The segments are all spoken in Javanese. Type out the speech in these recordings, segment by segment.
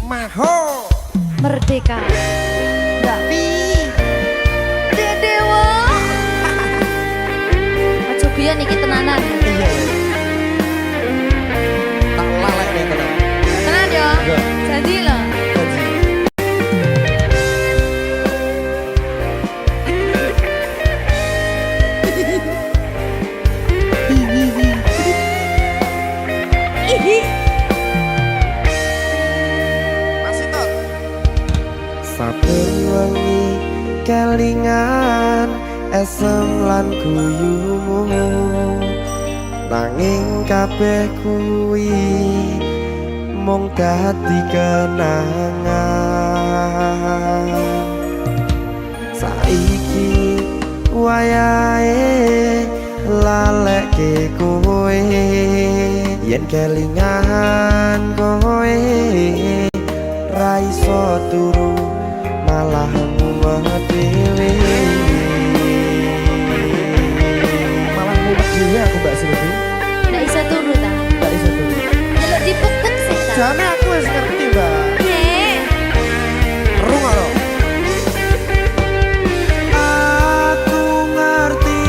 Maho Merdeka Mbak Pi Dedewo Aja biyen iki tenanan. iya tak lalek nih tenan Tenan yo. Jadi lho. Saben wengi kelingan esem lan guyumu nanging kabeh kuwi mung dadi kenangan. Saiki wayahe lalekke kowe yen kelingan kowe ra iso turu malah mumet dhewe. Malah mumet dhewe aku Mbak Silvi. Nggak bisa turu ta? Nggak bisa turu. Delok dipukuk sih ta. Jane aku wis ngerti Mbak. Nek. Runga lho. Aku ngerti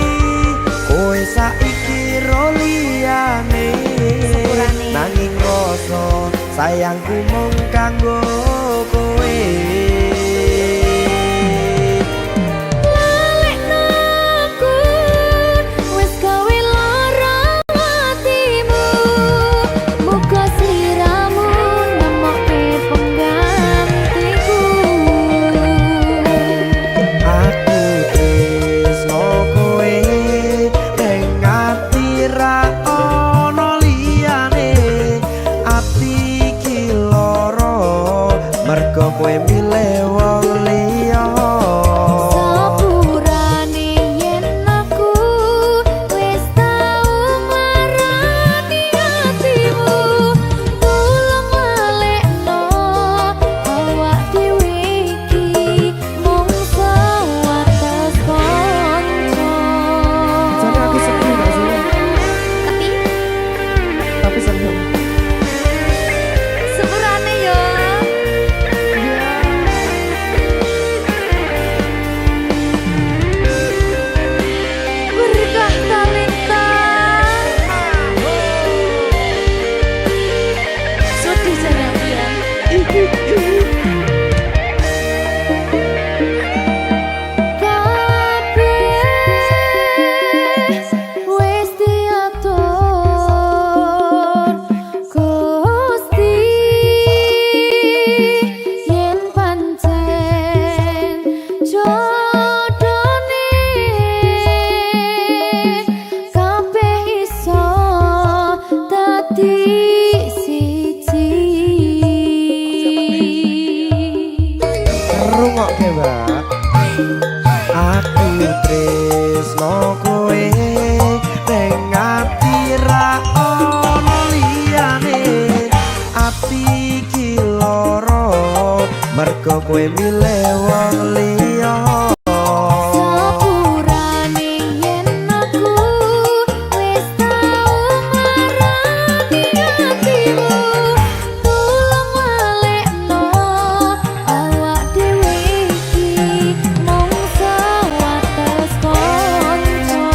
kowe saiki ro liyane. Sepurane. Nanging rasa sayangku mung kanggo kowe. Kowe milih wong liya Sepurane yen aku wis tau marani atimu tulung walekno awak dhewe iki mung sewates kanca. Jane aku sedih gak sih? Tapi seneng. sepurane yo. Berkah talenta sedih jane aku ya. Kabeh wis diatur Gusti yen pancen jodone kabeh iso dadi siji. Rungokke Mbak. Aku tresno kowe ning ati ra ono liyane. Ati iki lara mergo kowe milih wong liya. Sepurane yen aku wis tau marani atimu tulung walekno awak dhewe iki mung sewates kanca.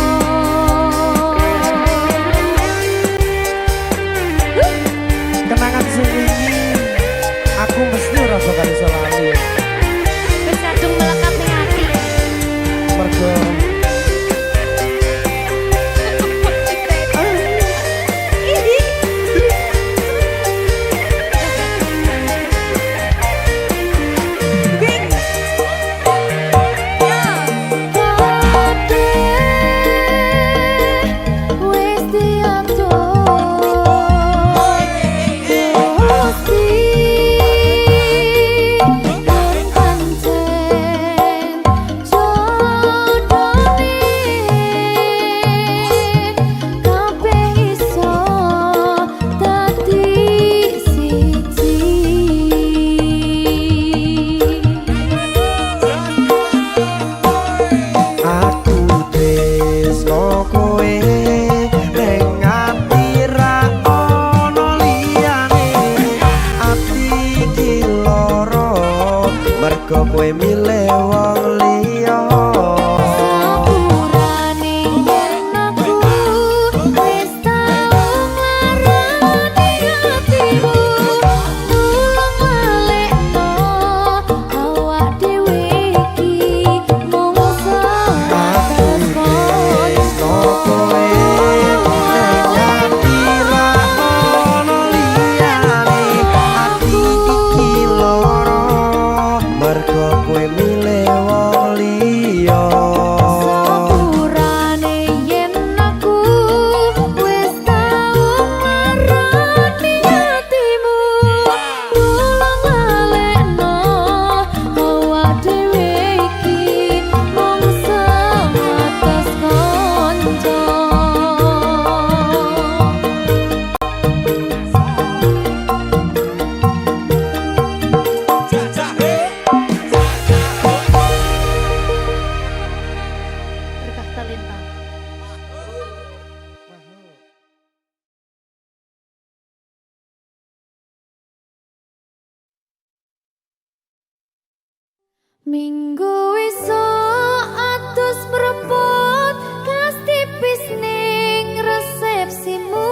Minggu esuk atus mrepot kas tipis ning resepsimu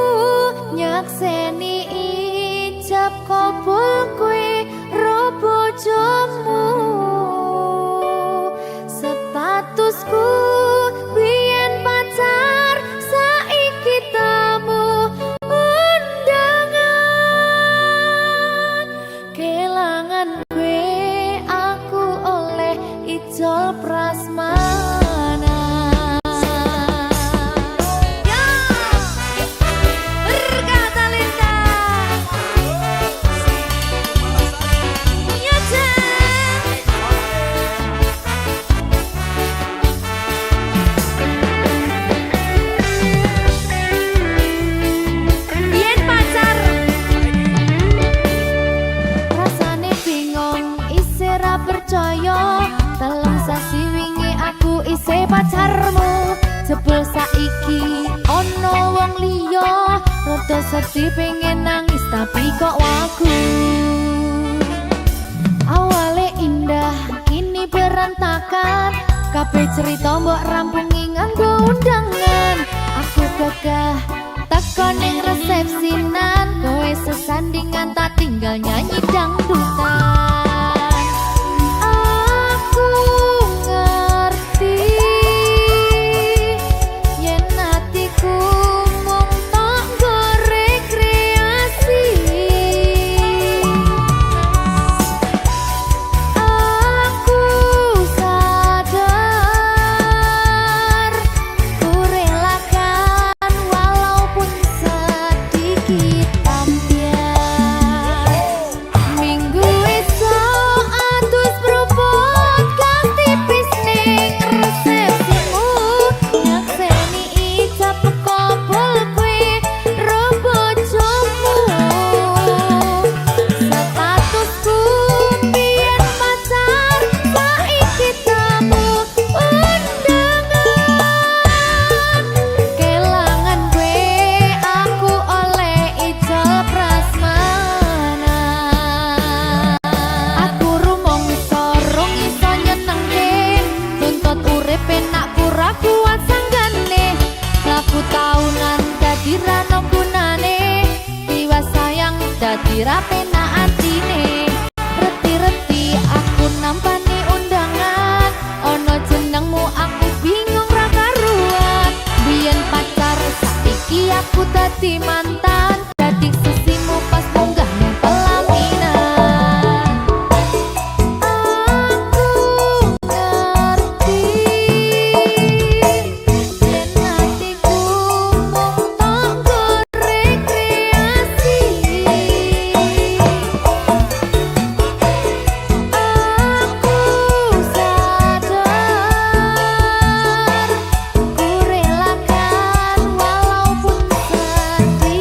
nyakseni ijab kabul kowe ro bojomu statusku biyen pacar saiki tamu undangan kelangan kowe aku oleh ijol prasmana ya berkata Linda ya Jen biyen pacar rasane bingung isih ra percaya telung sasi wingi aku isih pacarmu jebul saiki ono wong liya rada sedih pengen nangis tapi kok wagu awale indah kini berantakan kabeh cerita mbok rampungi nganggo undangan aku gagah teko ning resepsinan kowe sesandingan tak tinggal nyanyi dangdutan aku ngerti yen atiku mung tok nggo rekreasi aku sadar ku relakan walaupun sedikit ambiar minggu esok atus propot kas tipis ning resepsimu nyakseni ijab kabul kowe ro bojomu statusku biyen pacar saiki tamu undangan kelangan kowe aku oleh ijol prasmana aku rumangsa rong iso nyenengke nuntut urip enak ora kuat sanggane laku taunan dadi ra ono gunane tiwas sayang dadi ra penak atine reti-reti aku nampani undangan ono jenengmu aku bingung ra karuan biyen pacar saiki aku dadi mantan dadi sisimu pas munggah ning pelaminan aku ngerti yen atiku mung tok nggo rekreasi aku sadar ku relakan walaupun sedikit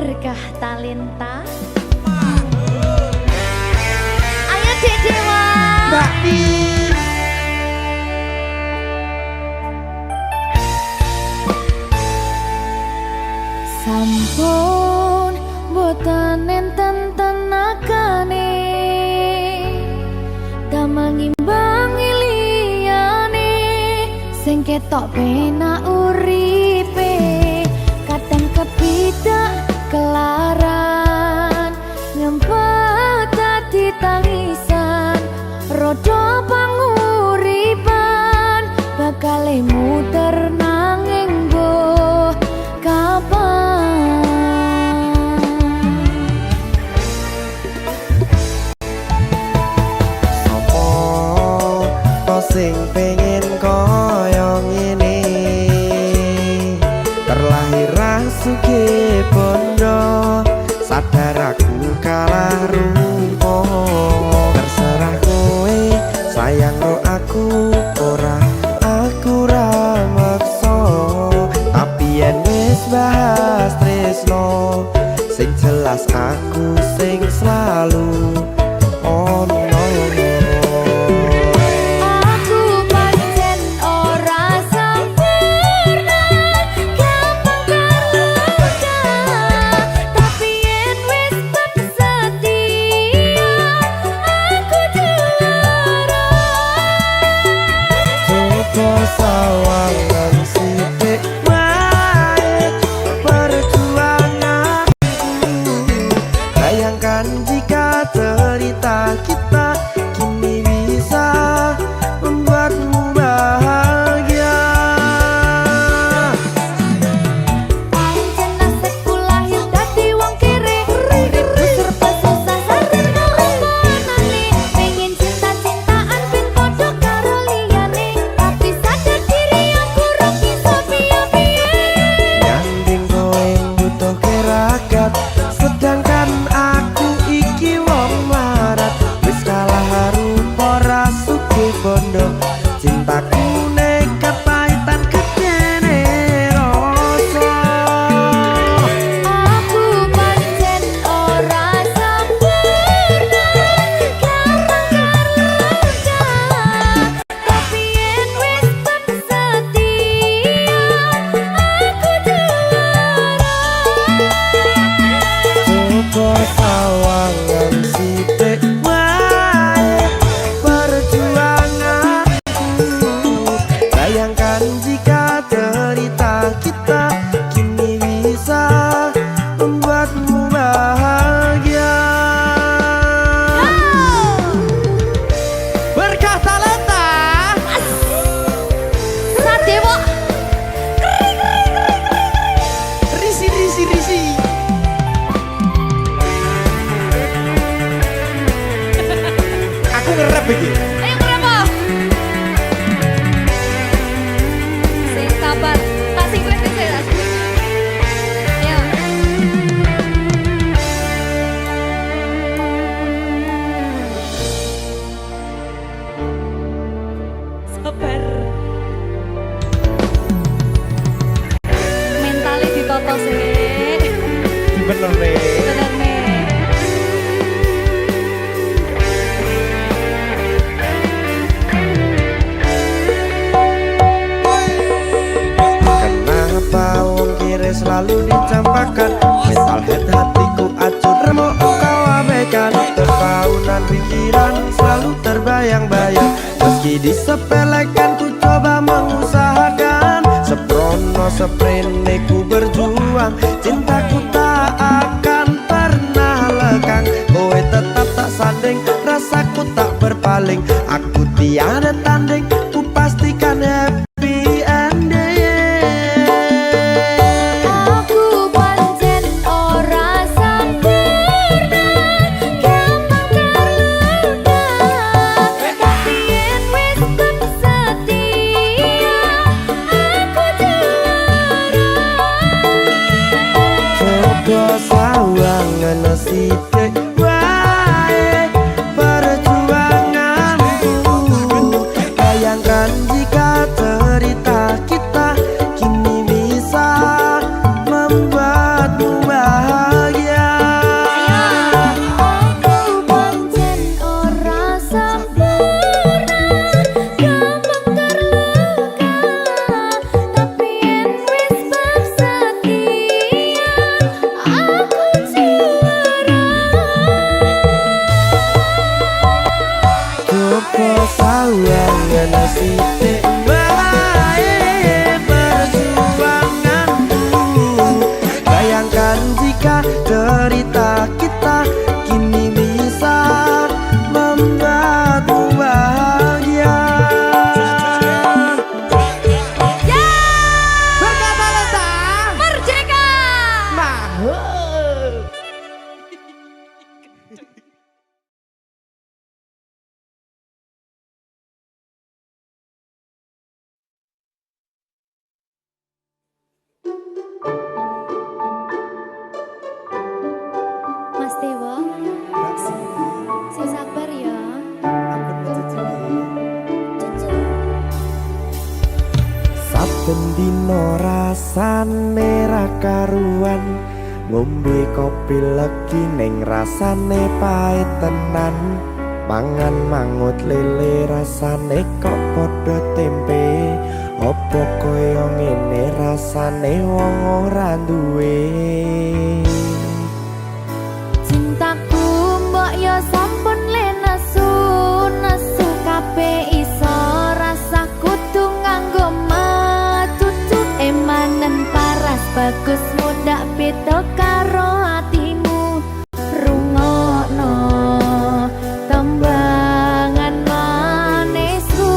Berkah Talenta. Ayo Dek Dewa. Mbak Di. Sampun boten enten tenagane damang imbangi liyane sing ketok penak uripe kadang kepidak kelaran nyempet dadi tangisan rodo panguripan bakal muter nanging mbuh kapan. Sing pengen koyo ngene terlahir rasuke bondo sadar aku kalah rumpo terserah kowe sayang ro aku ora aku ra maksa tapi yen wis bahas tresno sing jelas aku sing selalu ono. Sawangan sithik wae perjuanganku bayangkan jika cerita kita kini bisa membuatmu bahagia. Pancen nasibku lahir dadi wong kere uripku serba susah sarana omonane pengen cinta-cintaan ben padha karo liyane tapi sadar diri aku ora bisa piye-piye Nyanding kowe butuh keragat sedangkan aku iki wong marat wis kalah rupa rasuke bondo cintaku nekat pahitan kekene rasa. aku pancen ora sempurna gampang terluka tapi yen wis setia aku juara. Coba sawangan sithik wae perjuanganku bayangkan jika cerita kita kini bisa membuatmu bahagia. Berkah Talenta Sadewo risi risi risi aku ngerap iki. ayo berapa? Sing sabar, tak sing kritis ya. Ayo. Sabar. Mentalnya ditoto sih. Bener nih. Bener nih. Kenapa wong kiri selalu dicampakkan mental head hatiku acur mau kau abaikan terpaunan pikiran selalu terbayang-bayang meski disepelekan ku coba mengusahakan seprono seprene ku berjuang cintaku tak akan pernah lekang kowe tetap tak sanding rasaku tak berpaling aku tiada tanding ku pastikan happy ending. Aku pancen ora sempurna gampang terluka tapi yen wis setia aku juara. Coba sawangan sithik wae perjuanganku bayangkan jika cerita kita kini bisa membuatmu bahagia. Coba sawangan sithik wae perjuanganku. Bayangkan jika cerita kita kini bisa membuatmu bahagia. Berkata Lenta Merdeka Mahal. Mas Dewo, si sabar ya. Saben dino rasane ra karuan, ngombe kopi legi ning rasane pahit tenan. Mangan mangut lele rasane kok padha tempe. Apa kaya ngene rasane wong ora duwe. Cintaku mbok yo sampun le nesu kabeh iso rasa kudu nganggo matutu emanen paras bagus mudak beda karo atimu rungokno tembangan manisku.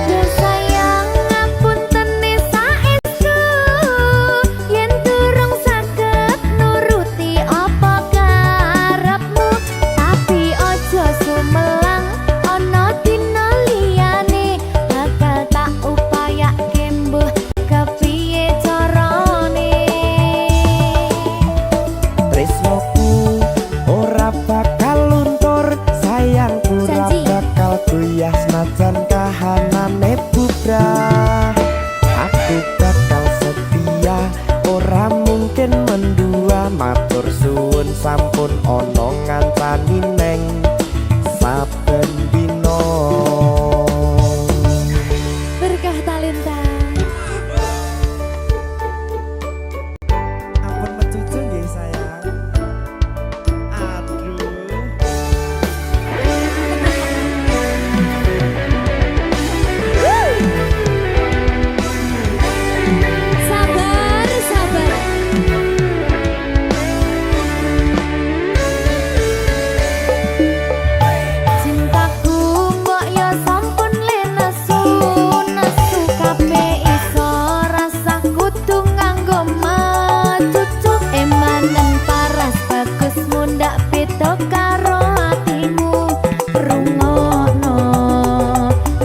Duh sayang ngapunten saestu yen durung saged nuruti apa karepmu, tapi ojo sumelang ana dina liyane bakal tak upayake mbuh kepiye carane. Tresnoku ora bakal luntur, sayangku ora Janji. bakal goyah senajan kahanane bubrah. Aku bakal setia, ora mungkin mendua. Matur suwun sampun ana ngancani neng saben dina. Berkah talenta. Ampun mecucu nggih sayang. Aduh. Sabar, sabar. Cintaku mbok yo sampun le nesu kabeh iso rasa kudu nganggo matutu emanen paras bagus mundak beda karo atimu rungokno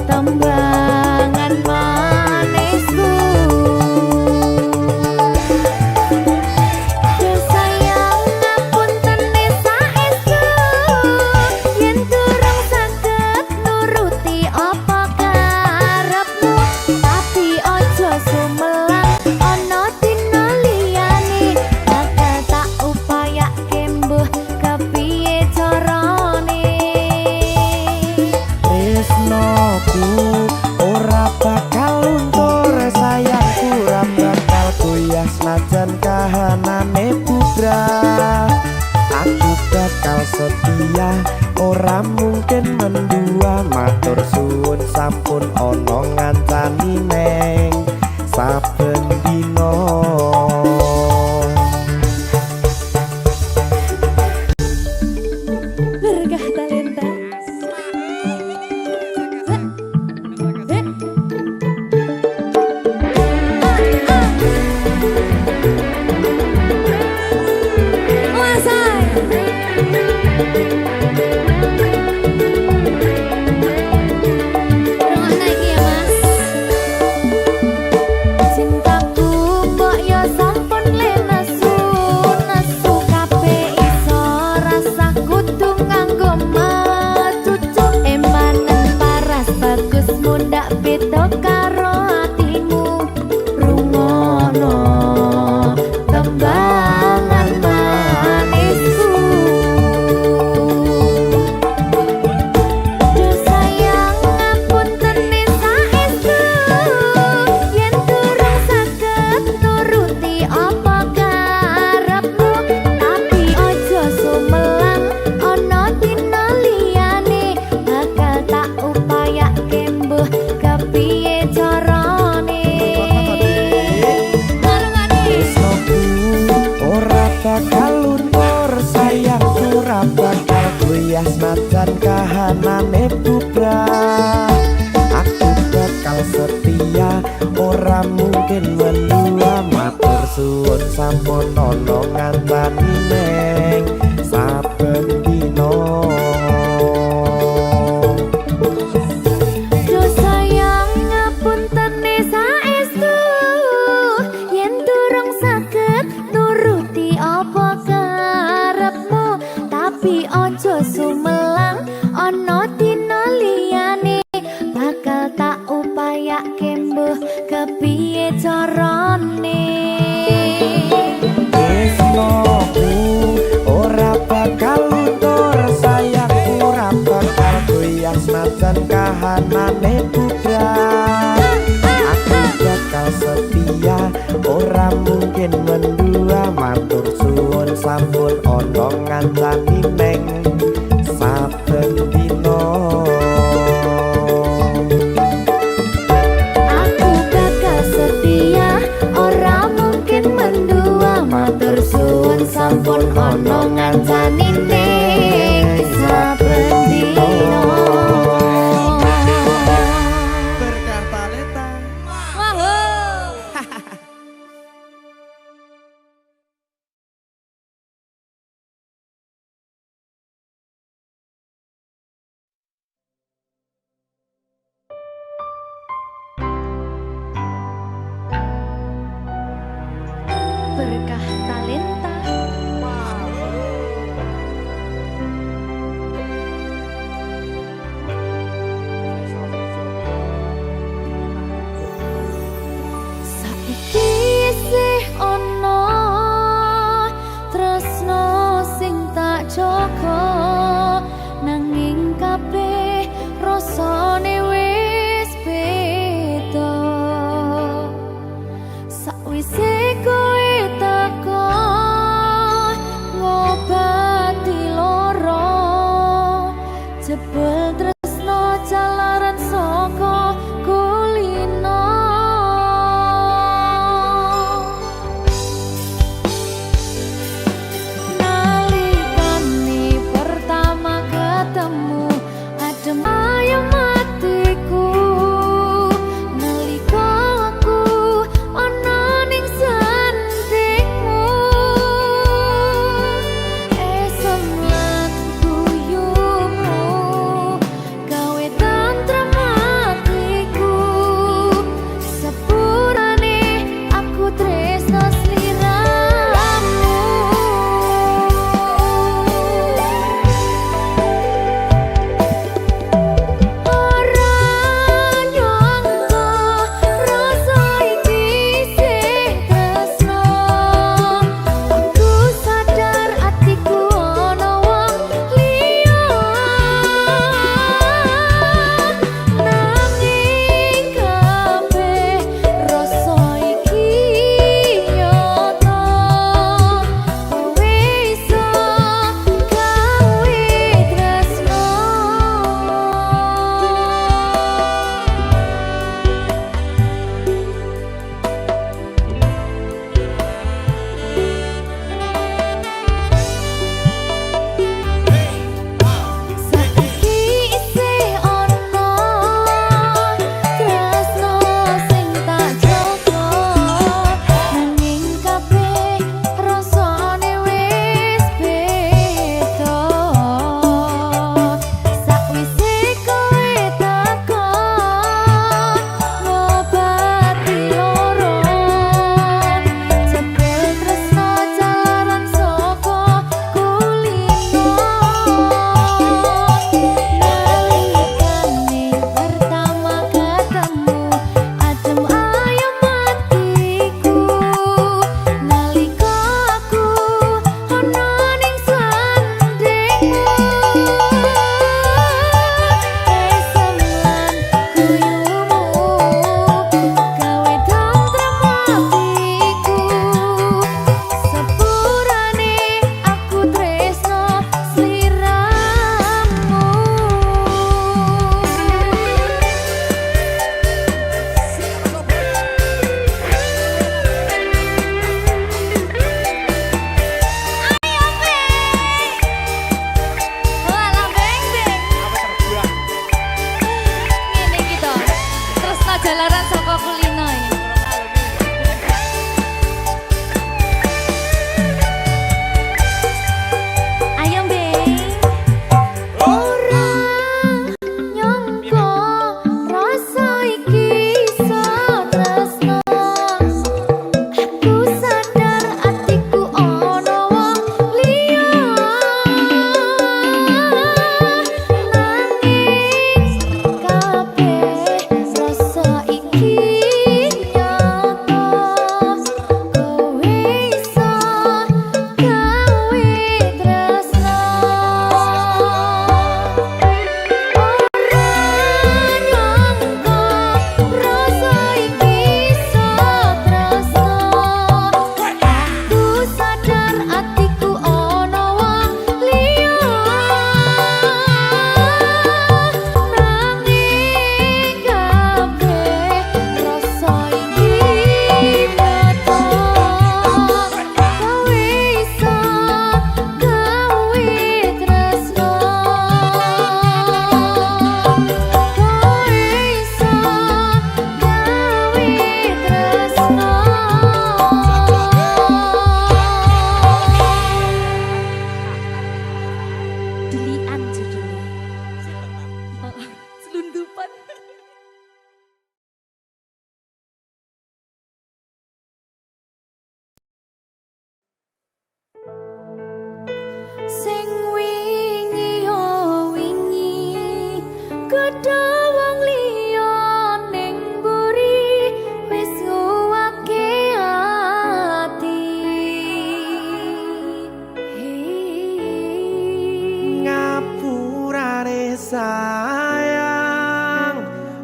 tembangan manisku. Duh sayang ngapunten saestu yen durung saged nuruti apa karepmu, tapi ojo sumelang ana dina liyane bakal tak upayake mbuh kepiye carane. Tresnoku ora bakal luntur, sayangku ora bakal goyah senajan kahanane bubrah. Aku bakal setia, ora mungkin mendua. Matur suwun sampun ana ngancani neng saben dina. Berkah talenta. Rungokno iki ya, Mas. Cintaku mbok yo sampun le nesu kabeh iso rasa kudu nganggo Kuyas najan kahanane bubrah. Aku bakal setia, ora mungkin mendua. Matur suwun sampun ana ngancani neng saben dina. Yo sayang ngapuntene saestu, yen durung saged nuruti apa karepmu, tapi ojo sumelang ana dina liyane bakal tak upayake mbuh kepiye carane. Tresnoku ora bakal luntur, sayangku ora bakal goyah najan kahanane bubrah. Aku bakal setia, ora mungkin mendua. Matur suwun sampun ana ngancani neng saben dina. Aku bakal setia, ora mungkin mendua. Matur suwun sampun ana ngancani ning saben sayang,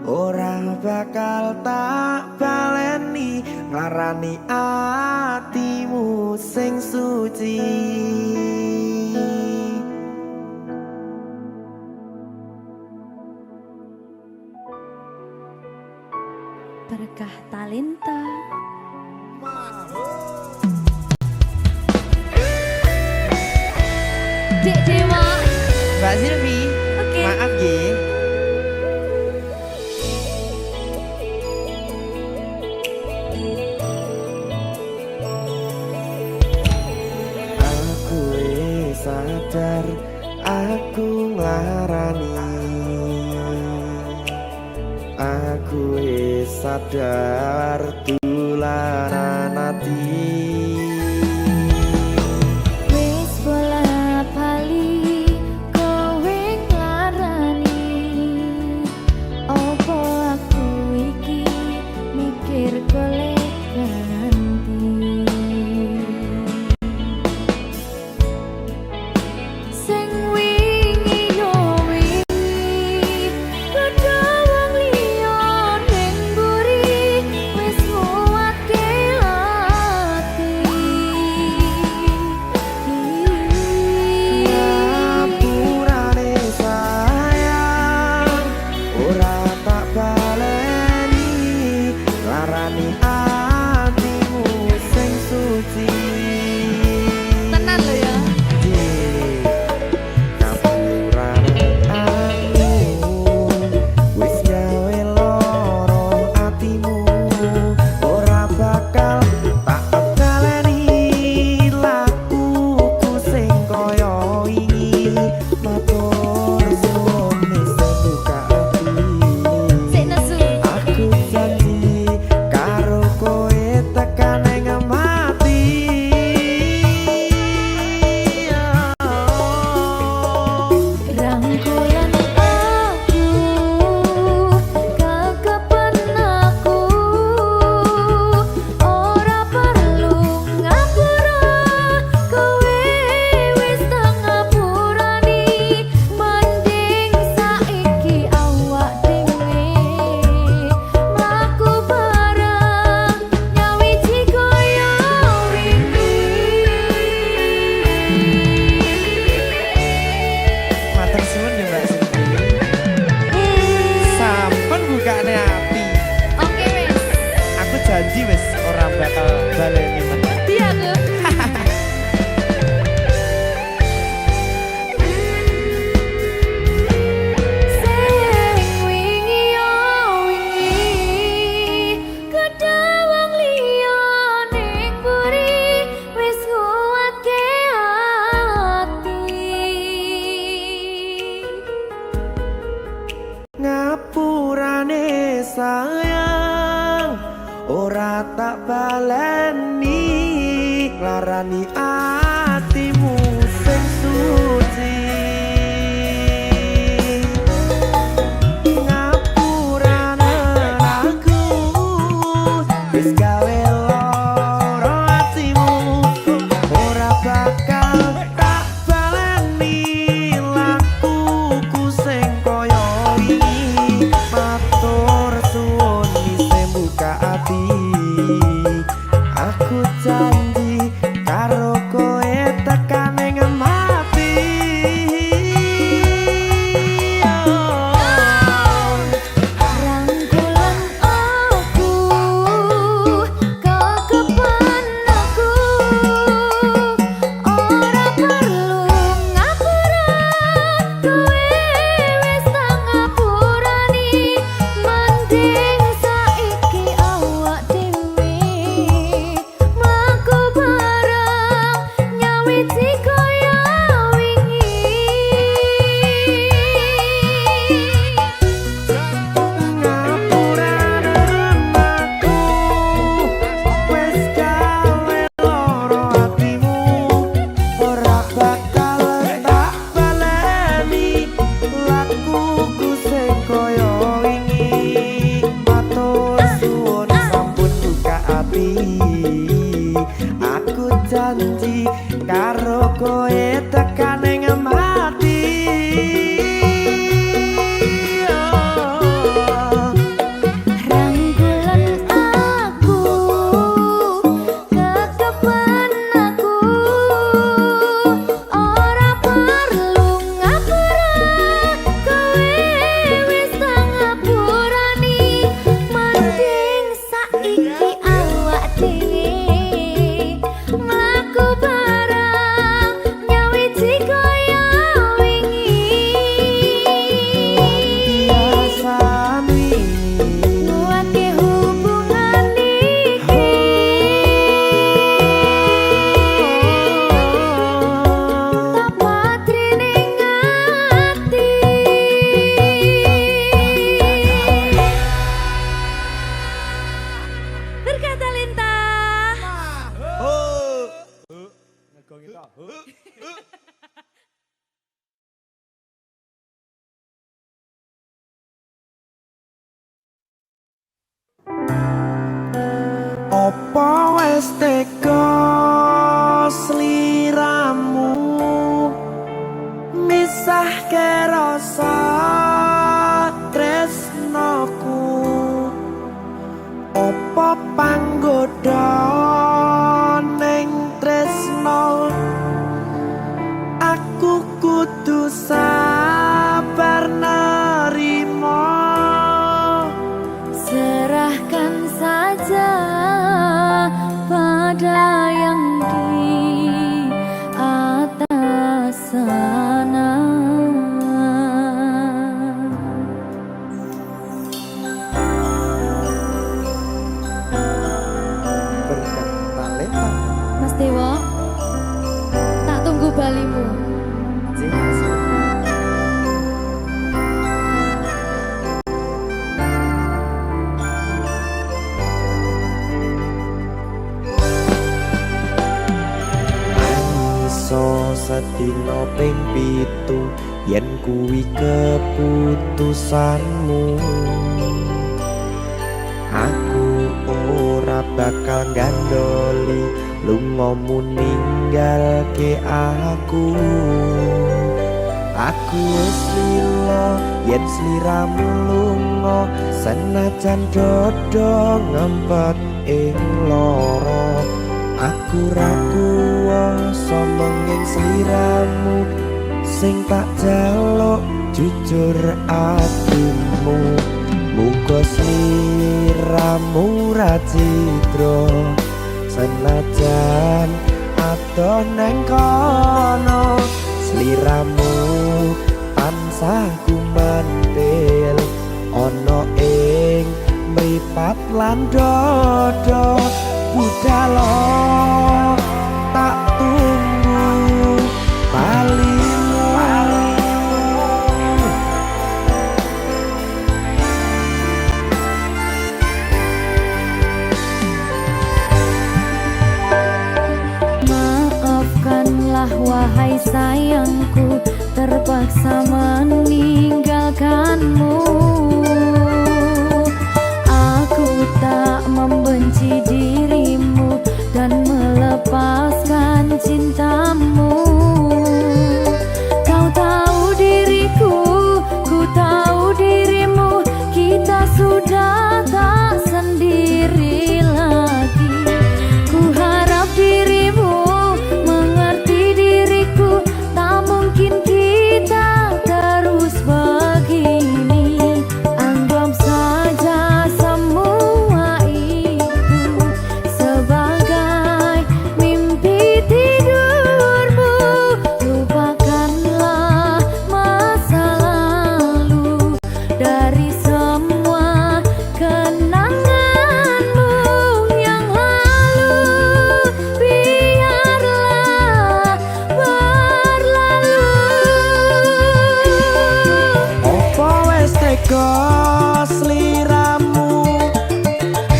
ora bakal tak baleni nglarani atimu sing suci. Berkah talenta. Dek Dewa. Mbak Silvi, Oke. maaf Gi. Aku sadar aku nglarani, aku sadar tulanan ati. Wis bola bali kowe nglarani, opo aku iki mikir golek ganti. Sing wingi yo wingi padha wong liya ning mburi wis nguwatke ati. Ngapurane sayang, ora tak baleni larani atimu sing suci. Tenan lho ya. Ngapurane aku wis gawe loro atimu, ora bakal tak baleni lakuku sing kaya wingi. Matur suwun wis buka ati. Sik nesu. Aku janji karo kowe tekan ing mati. Rangkulan aku, kakapan aku, ora perlu ngapura, kowe wis tak ngapurani, mending saiki awak dhewe mlaku bareng nyawiji kaya Matur suwun ya Mbak Silvi. Sampun bukane ati. Oke wis, Aku janji wis ora bakal baleni meneh. dia tuh. Sing wingi yo wingi kedawang liya ning mburi wis nguwatke ati. Ngapurane sayang, ora tak baleni larani atimu sing suci. Ngapurane aku wis gawe loro atimu, ora bakal tak baleni lakuku sing kaya wingi. Matur suwun wis buka ati. Aku janji karo rasa tresnoku opo panggoda ning tresno aku kudu sabar nerima serahkan saja pada yang di atas sana. Berkat talenta Mas Dewa, tak tunggu balimu. Sedina ping pitu yen kuwi keputusanmu aku ora bakal gandoli lungamu ninggalke aku wis lila yen sliramu lunga senajan dodo ngempet ing lara aku ra kuwasa menging sliramu sing tak jaluk jujur atimu muga sliramu ra cidra senajan adoh neng kono sliramu tansah gumantil ana ing mripat lan dodo budalo tak tunggu balimu Maafkanlah wahai sayangku terpaksa meninggalkanmu. Aku tak membenci dirimu dan melepaskan cintamu. Kau tahu diriku, ku tahu dirimu, kita sudah tak sendiri lagi. Ku harap dirimu mengerti diriku, tak mungkin kita terus begini. Anggap saja semua itu sebagai mimpi tidurmu. Lupakanlah masa lalu dari semua kenanganmu yang lalu. Biarlah berlalu. opo wis tega sliramu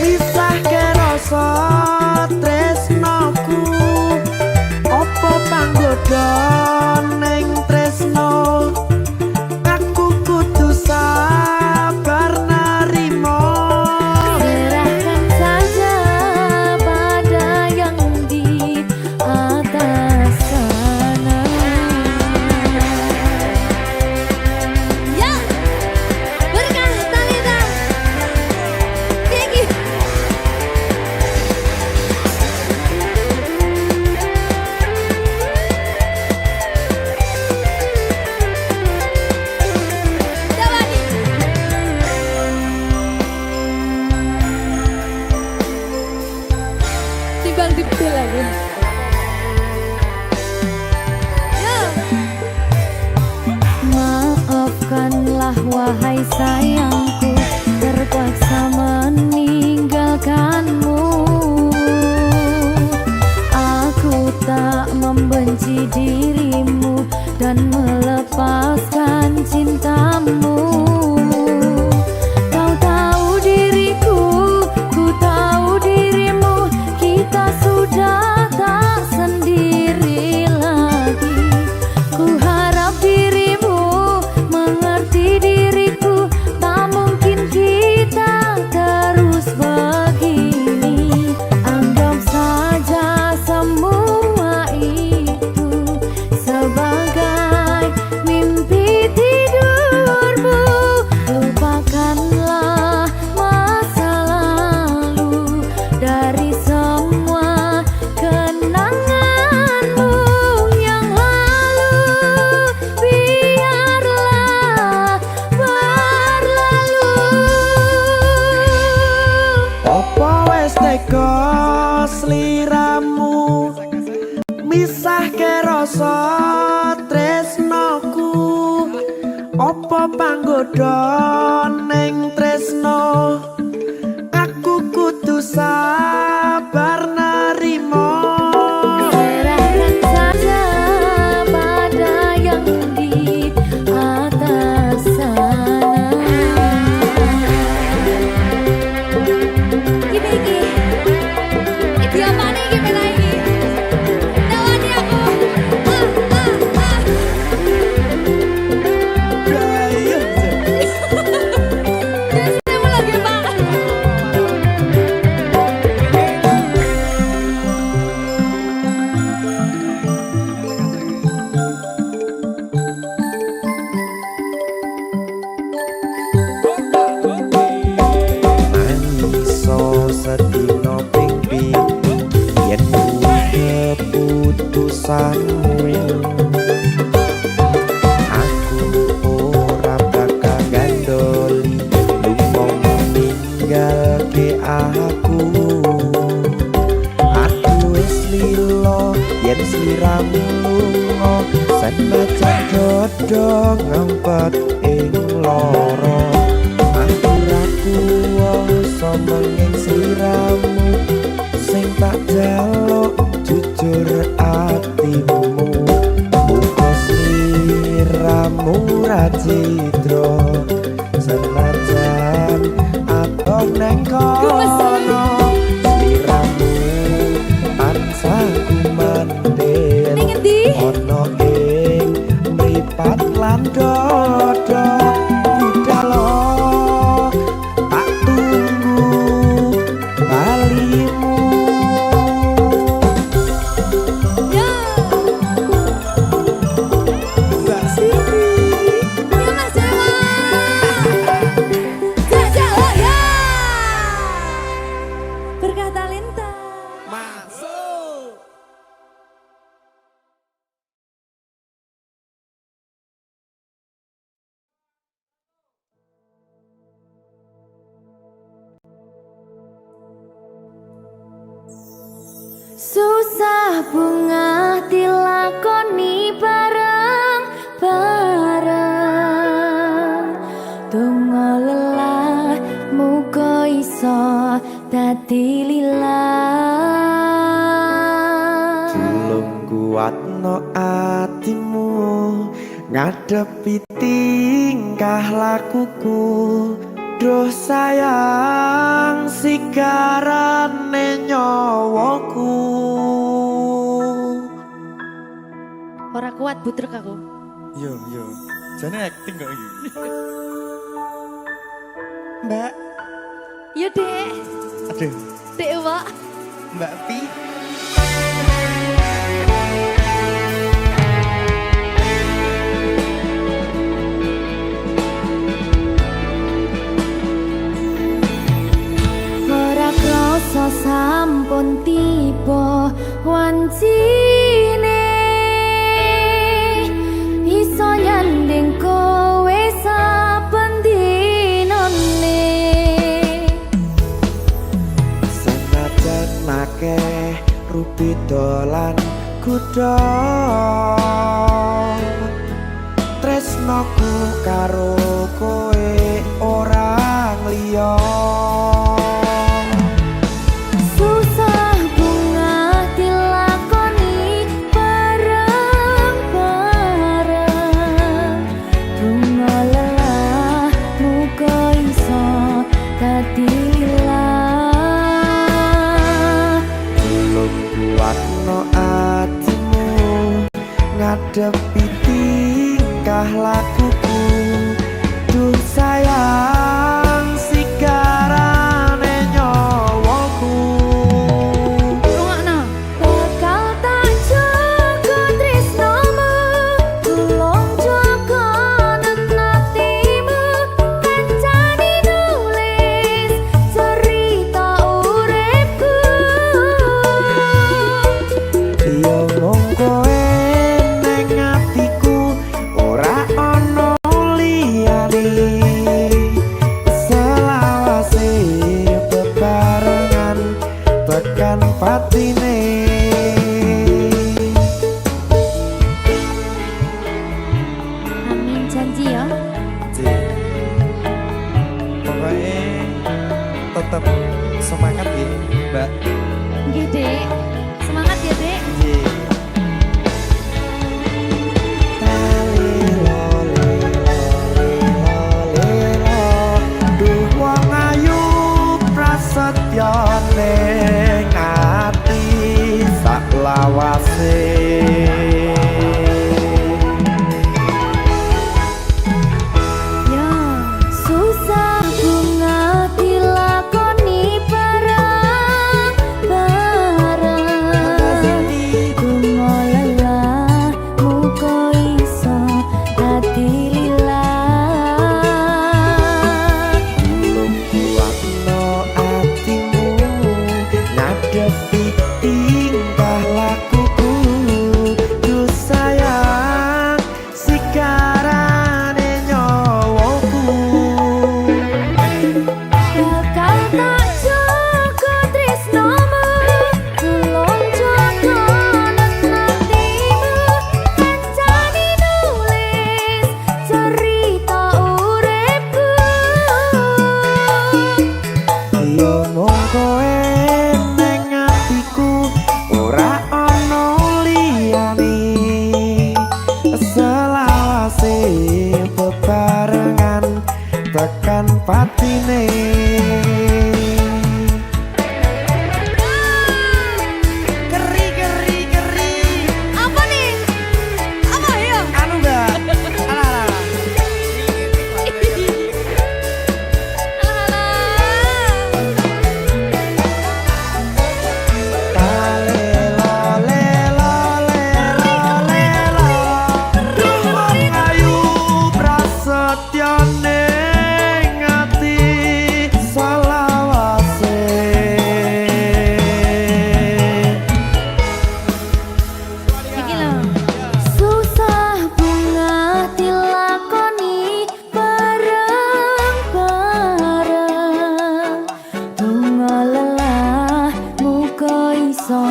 misahke rasa tresnoku opo panggoda ning tresno aku kudu sabar nerima Serahkan saja pada yang di atas sana. Ya, berkah talenta. Gigi. Jawani. Timbang dipil lagi. Ya. Maafkanlah wahai sayangku terpaksa meninggalkanmu. Aku tak membenci dirimu dan melepaskan cintamu. Kau tahu diriku, ku tahu dirimu, kita sudah tak sendiri lagi. Ku harap dirimu mengerti diriku, tak mungkin kita terus begini. Anggap saja semua itu sebagai mimpi tidur. sliramu misahke rasa tresnoku apa panggoda ning tresno aku kudu sabar narimo serahkan saja pada yang di atas sana. Iki apa nih iki pena iki? Tawani aku. Saya lagi Pak. Mangiso sedina ping pitu yen keputusanmu aku ora bakal gandoli lupa ninggalke aku wis lilo yen sliramu lunga senajan dodo ngempet ing loro aku ra kuwasa menging sliramu sing tak jaluk jujur atimu muga sliramu ra cidra senajan atoh neng kono sliramu tansah kumandhen Ning endi? ana ing mripat lan dodo budalo tak tunggu balimu. Ya. Mbak Siti Ya Mas Jawa. Jajak lo ya. Berkah talenta. masuk. Susah bunga dilakoni bareng-bareng donga lelah muga iso dadi lillah. Tulung kuatno atimu ngadepi tingkah lakuku duh sayang sigarane nyawaku. Ora kuat butrek aku. Yo, jane acting kok iki. Mbak, Yo Dek, aduh, Dek Wak. Mbak Pi. Ora krasa sampun tiba wancine iso nyanding kowe saben dinane. Senajan akeh rupi dolan kuda tresnoku karo kowe ora liya. Susah bunga dilakoni bareng-bareng bunga lelah muga iso dadi lillah. Tulung kuatno atimu ngadepi tingkah lakuku tetap semangat ya Mbak. Nggih, Dek. Semangat ya, Dek. Nggih. Duh wong ayu prasetyo ning ati saklawase. Ya, susah bunga dilakoni bareng-bareng. Bunga lelah muka iso dadi lilah. Lumpuhno atimu ngadepi tingkah lakuku. Duh sayang sikarane nyawaku. Bakal tak jaga tresnomu, tulung jaga hatimu. Kancani nulis cerita uripku. Yo mung kowe ning atiku ora ana liyane. Selawase bebarengan tekan patine. Keri keri keri. Apa nih? Apa ya? Anu Mbak. Alah. Iki lho. Susah bunga dilakoni bareng-bareng. Bunga lelah muka iso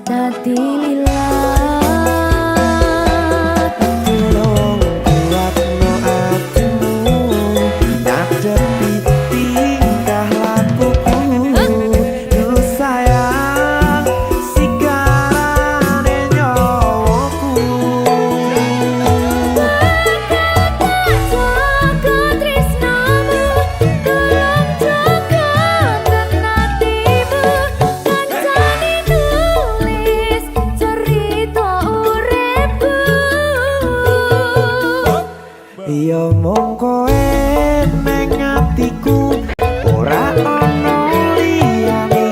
dadi lilah. Tulung kuatno atimu ngadepi tingkah lakuku. Duh sayang sikarane nyawaku. Jaga tresnomu, tulung jaga hatimu. Kancani nulis cerita uripku. Yo mung kowe ning atiku ora ana liyane.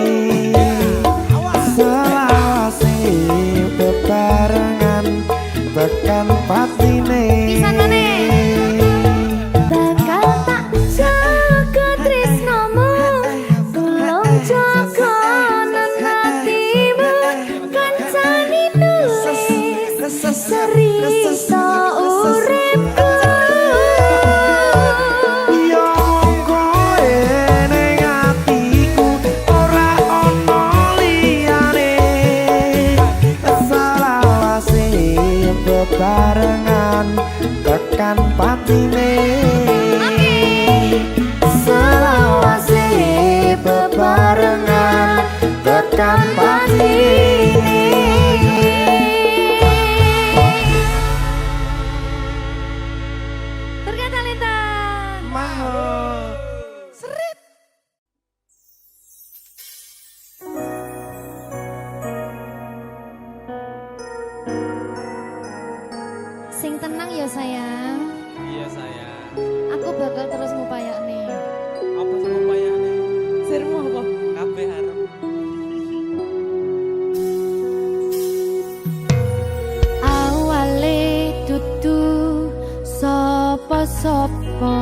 Selawase bebarengan tekan patine. Pisanane. Bakal tak jaga tresnomu, tulung jaga hatimu. Kancani nulis cerita uripku. Yo mung kowe ning atiku ora ana liyane. Selawase bebarengan tekan patine. Selawase bebarengan tekan patine. Ternyata Lita. Mahal. Sing tenang ya sayang. Iya sayang. Aku bakal terus ngupayakne. Apa sih upayane? Sirmu apa? Kabeh arep. Awale dudu sapa-sapa.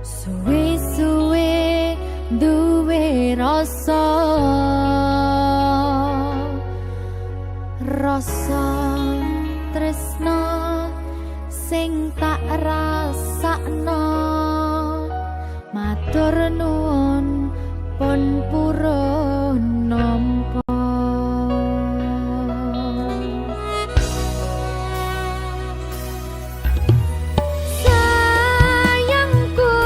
Suwe-suwe duwe rasa. Rasa tresno sing tak rasakno. Matur nuwun pun purun nampa. Sayangku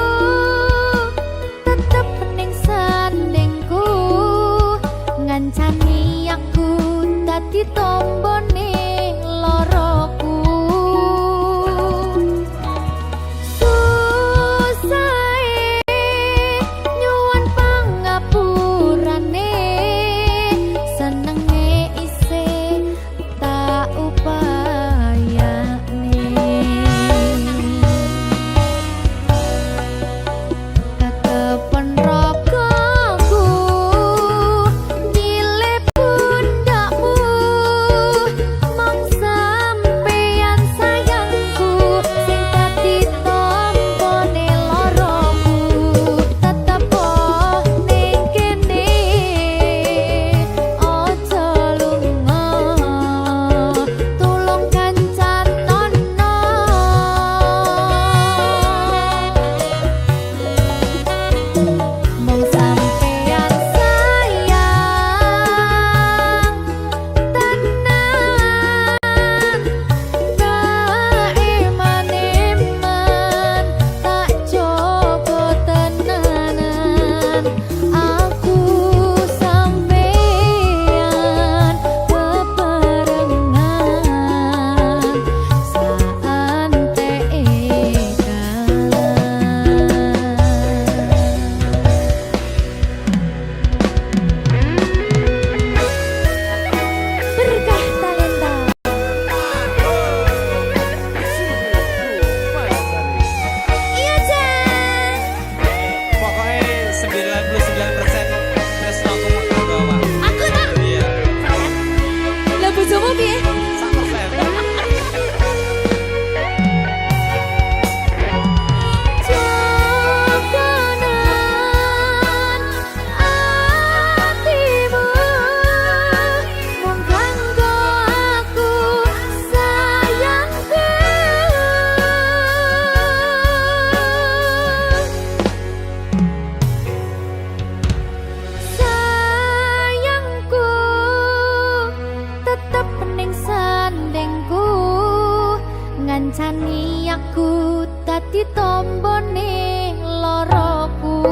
aku dadi tombone loroku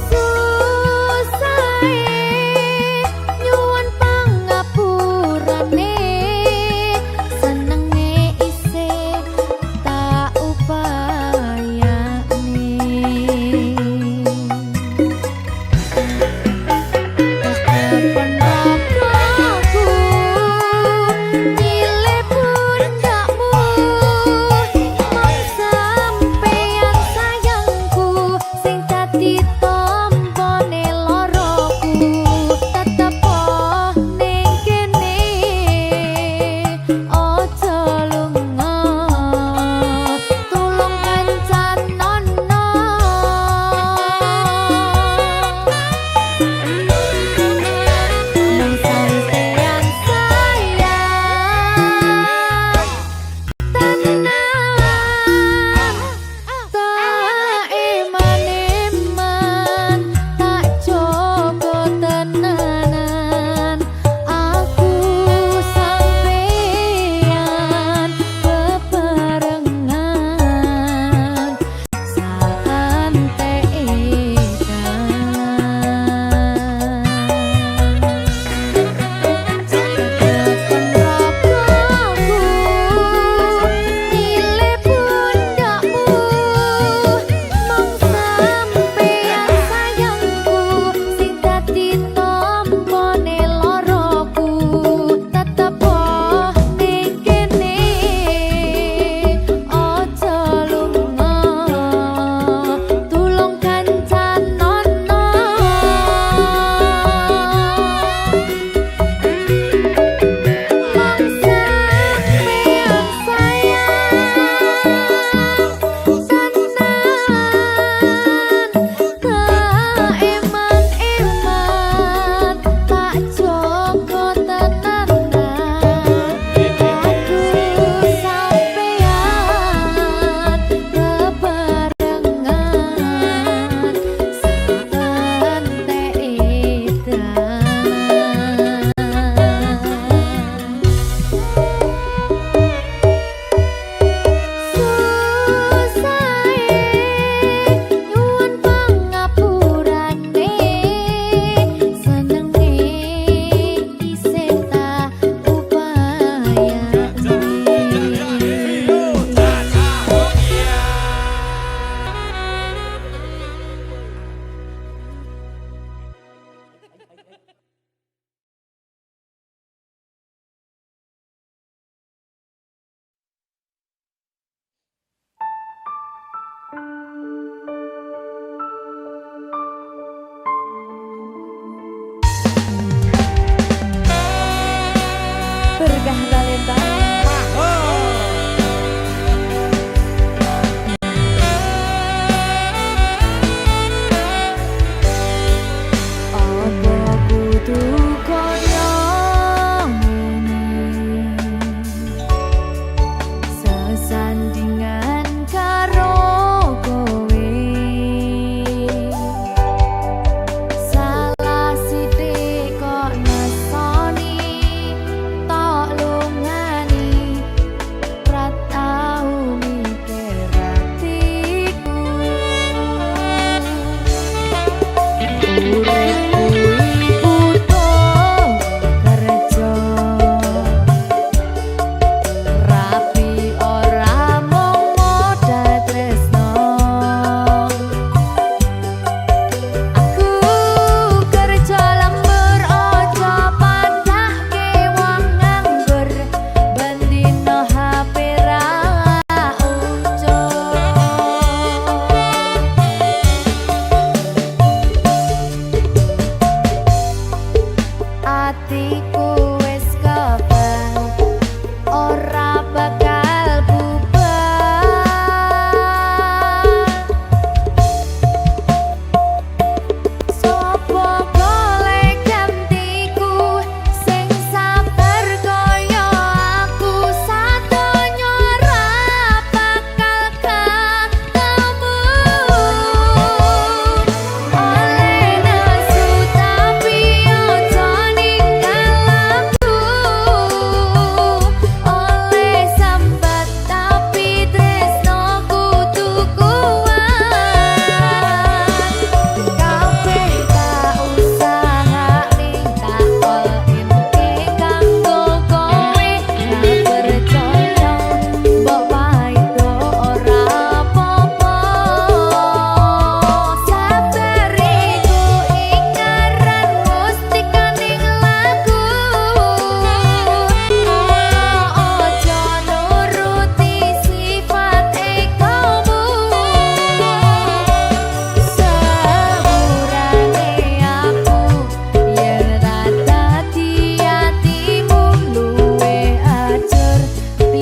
susahe nyuwun pangapurane senenge isih tak upayane penragaku nyilih pundakmu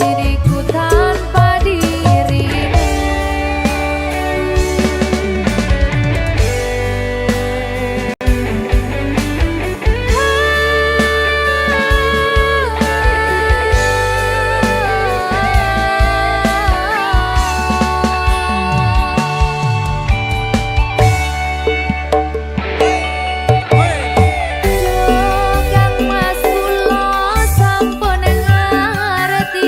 diriku tanpa dirimu. Kang Mas kula sampun ngerti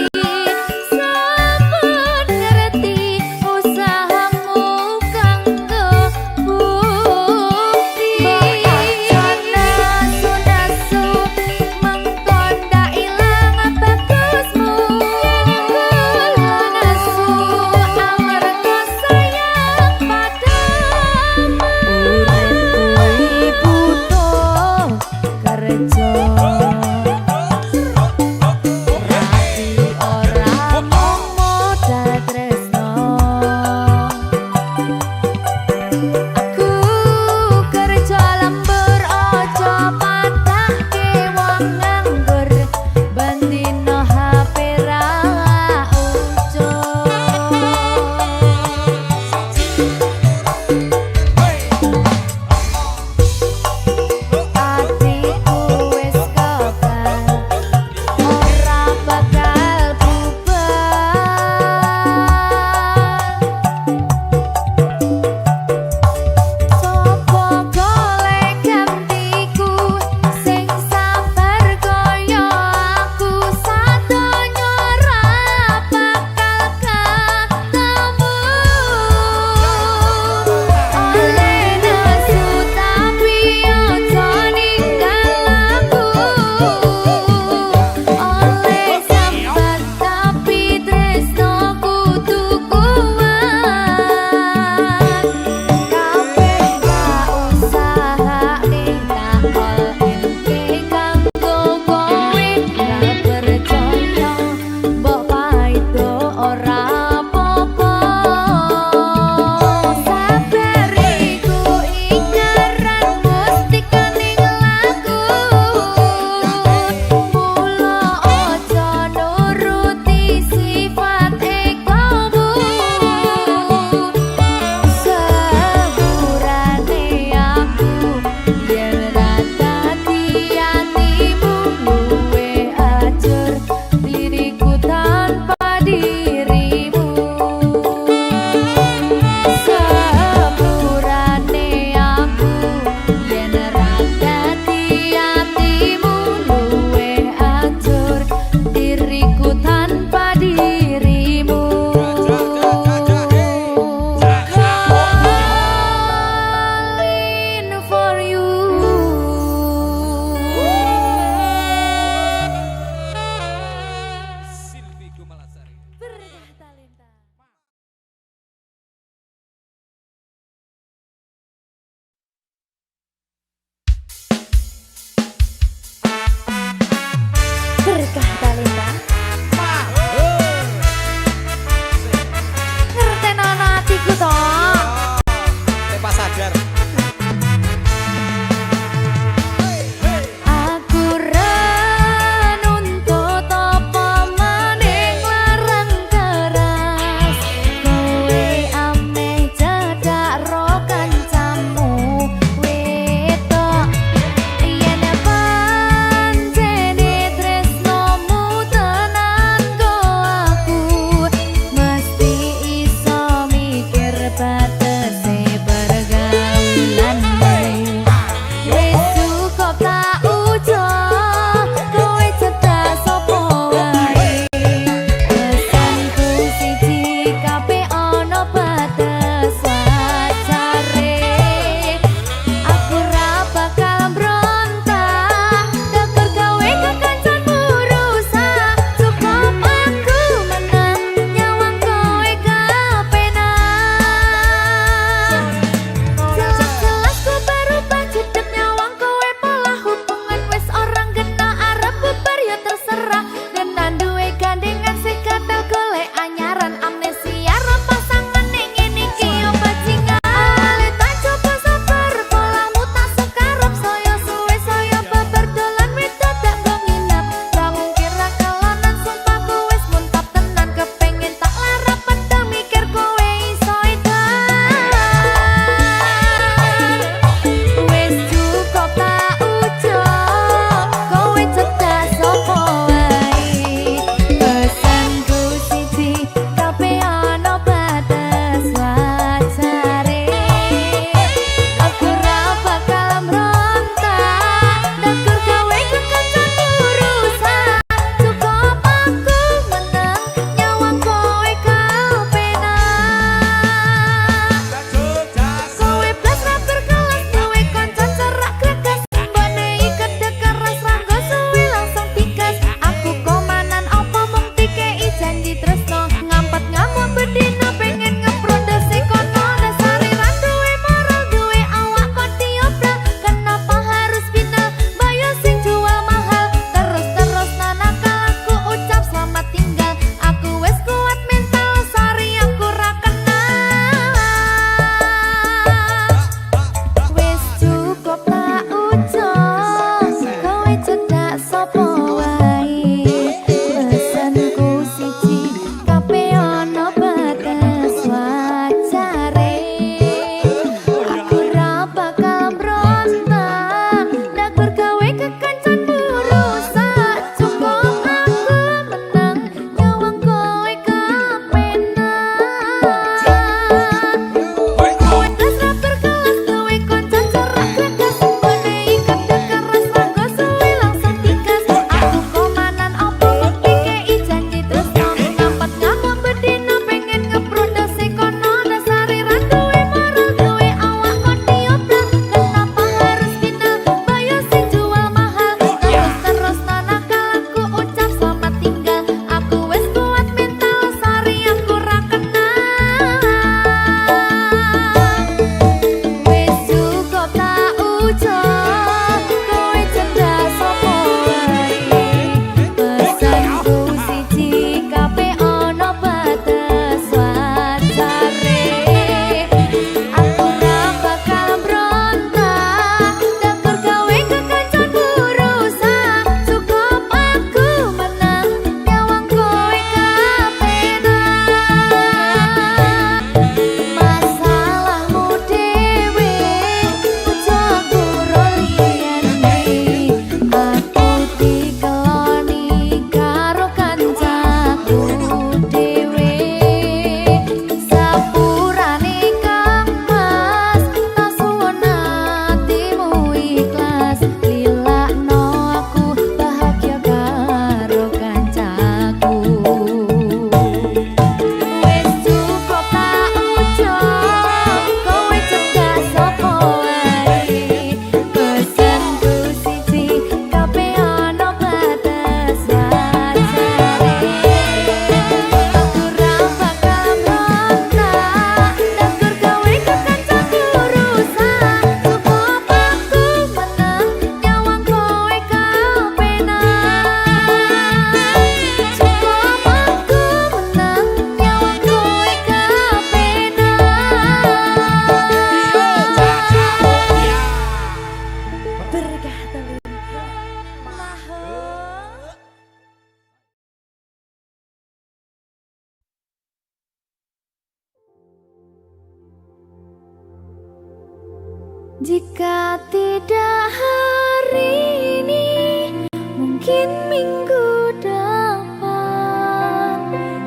Jika tidak hari ini, mungkin minggu depan.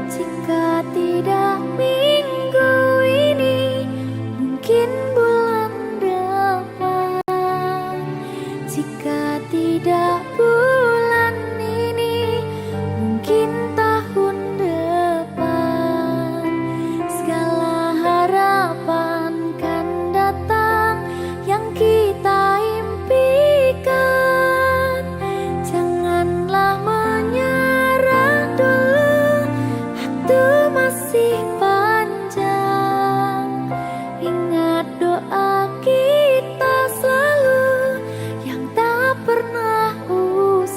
Jika tidak minggu ini, mungkin bulan depan. Jika tidak bulan ini, mungkin tahun depan. Segala harapan kan datang yang kita impikan. Janganlah menyerah dulu, waktu masih panjang. Ingat doa kita selalu yang tak pernah usang.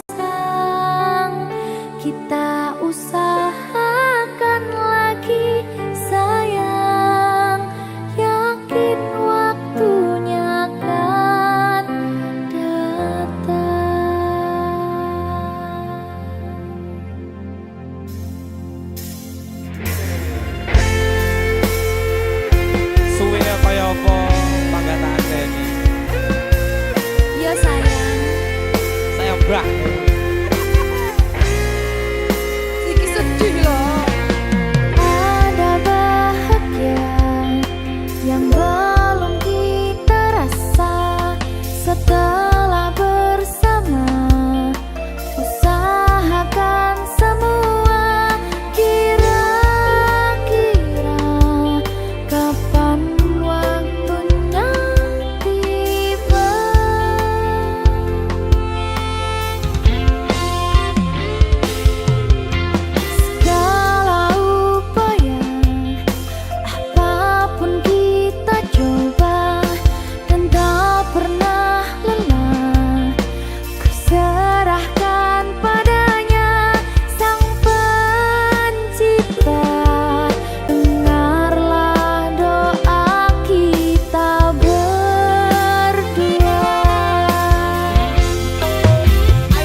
Kita usahakan lagi sayang, yakin waktunya akan datang. Suwe kaya apa panggataan ini? Ya sayang, Saya mbak. Siki sedih loh. Ada bahagia yang belum kita rasa setelah bersama. Usahakan semua, kira-kira kapan waktunya tiba. Segala upaya, apapun kita coba, dan tak pernah lelah. Ku serahkan padanya, Sang Pencipta. Dengarlah doa kita berdua.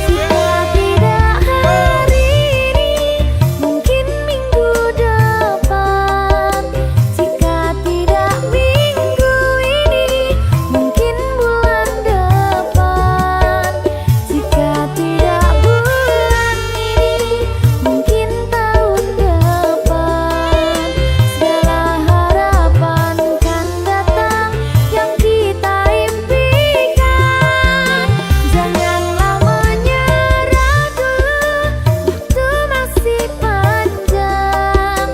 Jika tidak hari ini, mungkin minggu depan. Jika tidak minggu ini, mungkin bulan depan. Jika tidak bulan ini, mungkin tahun depan. Segala harapan kan datang yang kita impikan. Janganlah menyerah dulu, waktu masih panjang.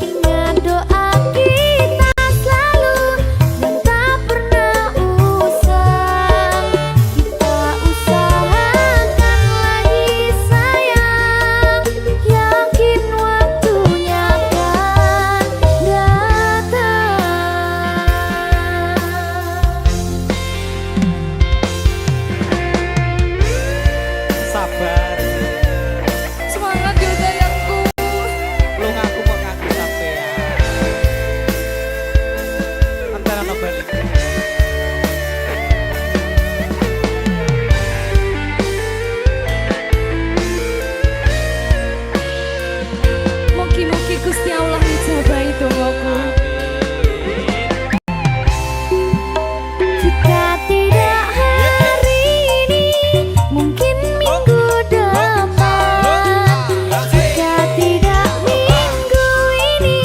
Ingat doa kita selalu yang tak pernah usang. Kita usahakan lagi sayang, yakin waktunya akan datang. Sabar. Semangat ya sayangku. Lu ngaku kok ngaku sampean. Antara no balik. Mugi-mugi Gusti Allah ngijabahi dongaku. Jika tidak hari ini, mungkin minggu depan. Jika tidak minggu ini,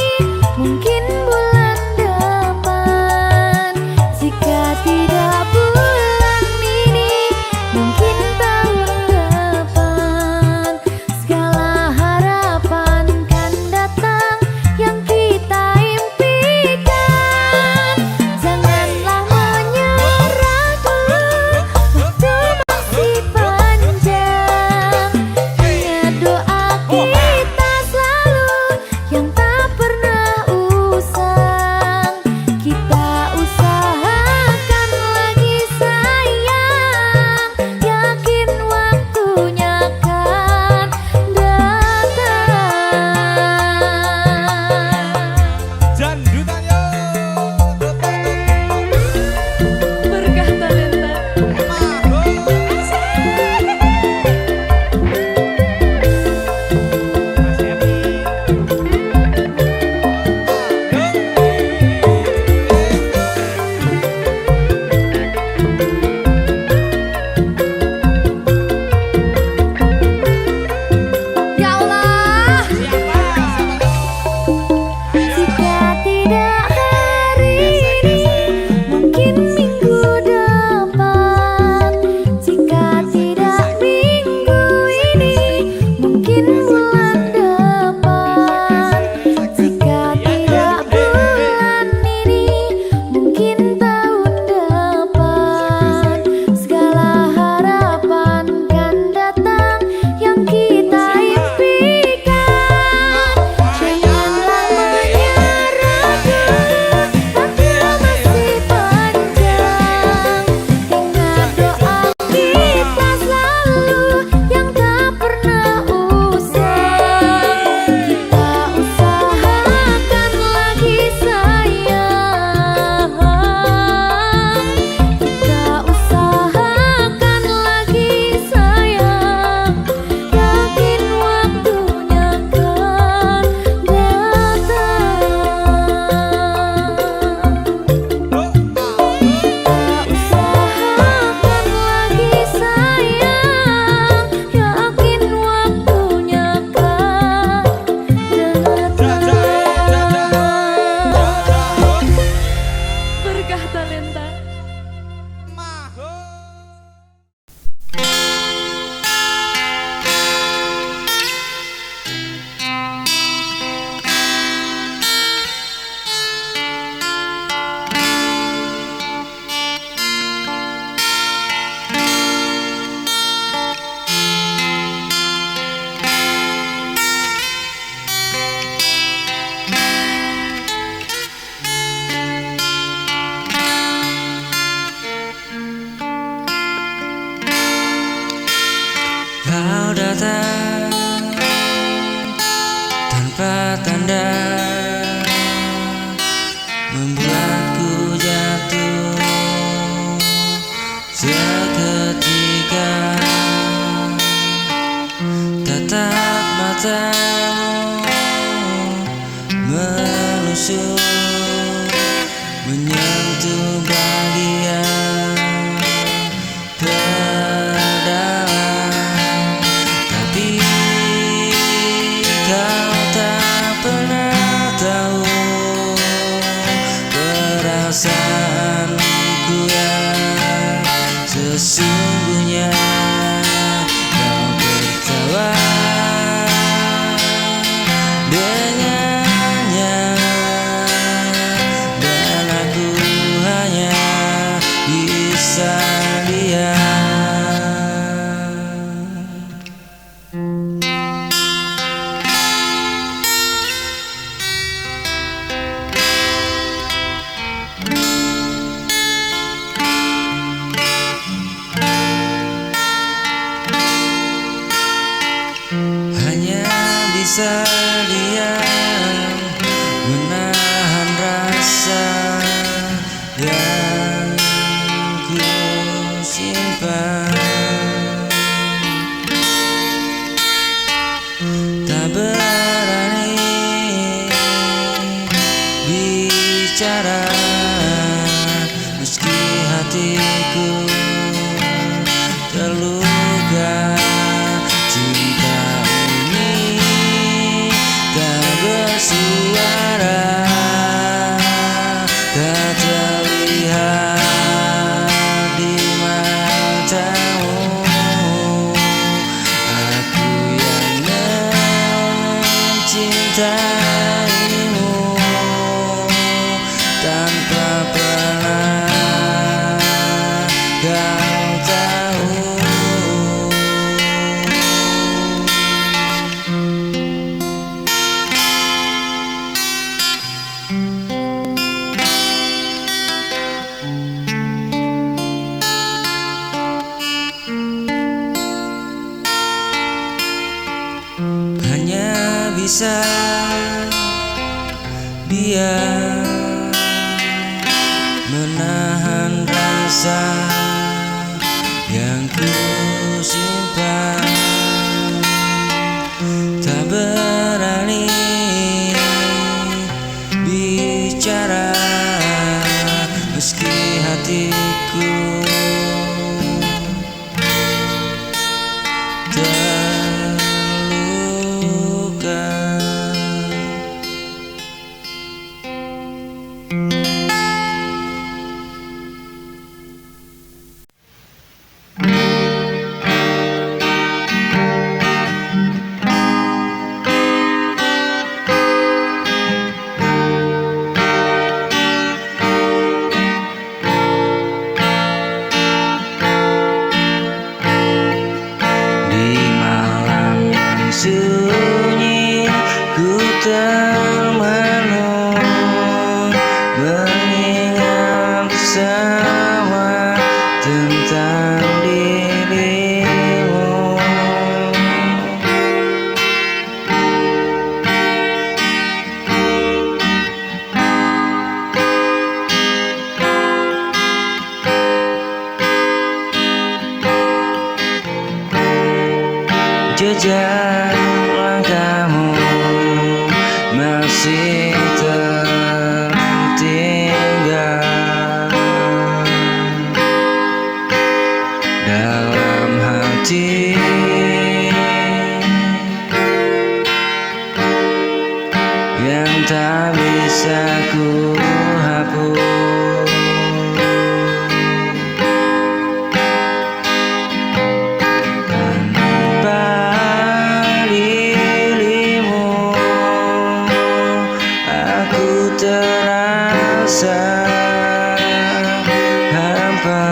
mungkin bulan depan. Jika tidak bulan ini, mungkin tahun depan. Segala harapan kan datang menusuk menyentuh bagian terdalam, tapi kau tak pernah tahu perasaanku yang sesungguhnya. Kau tertawa dengannya dan aku hanya bisa diam. Hanya bisa diam, menahan rasa yang ku simpan. Tak berani bicara meski hatiku terluka. Cinta ini tak bersuara, tak terlihat di matamu. Aku yang mencintaimu tanpa pernah kau tahu. Hanya bisa diam, menahan rasa yang ku simpan. Tak berani bicara meski hatiku terluka. Di malam yang sunyi ku termenung, mengingat semua tentang dirimu. Jejak langkahmu masih tertinggal dalam hati, yang tak bisa ku hapus. Terasa hampa,